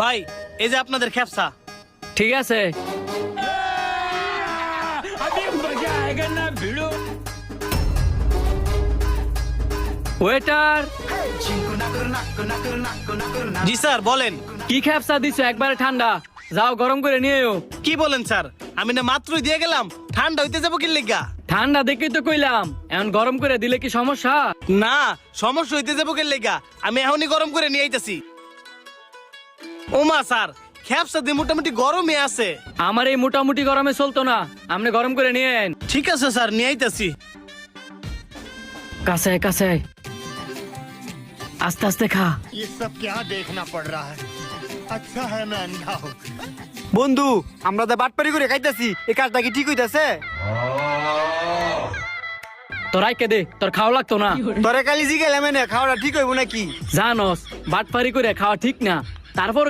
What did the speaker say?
ভাই এই যে আপনাদের খেপসা। ঠিক আছে। ওয়েটার, জি স্যার বলেন। কি খেপসা দিছো? একবারে ঠান্ডা, যাও গরম করে নিয়ে এও। কি বলেন স্যার, আমি না মাত্রই দিয়ে গেলাম, ঠান্ডা হইতে যাবো কি লিগা? ঠান্ডা দেখেই তো কইলাম, এখন গরম করে দিলে কি সমস্যা? না, সমস্যা হইতে যাবো কি লিগা, আমি এখনই গরম করে নিয়ে আইতাছি। ওমা স্যার, খেপসা দিয়ে মোটামুটি গরমই আছে। আমার এই মোটামুটি গরমে চলতো না, আপনি গরম করে নিয়েন। ঠিক আছে স্যার, নিয়ে আইতাছি। কাছে কাছে, আস্তে আস্তে খা। ये सब क्या देखना पड़ रहा है। अच्छा है मैं अंधा हूँ। বন্ধু, আমরা তো বাটপারি করে খাইতেছি, এই কাজটা কি ঠিক হইতাছে? তোর আইকে দে, তোর খাওয়া লাগতো না। তোরে কালি জিগেলাম না, খাওয়াটা ঠিক হইব নাকি? জানোস বাটপারি করে খাওয়া ঠিক না, তারপর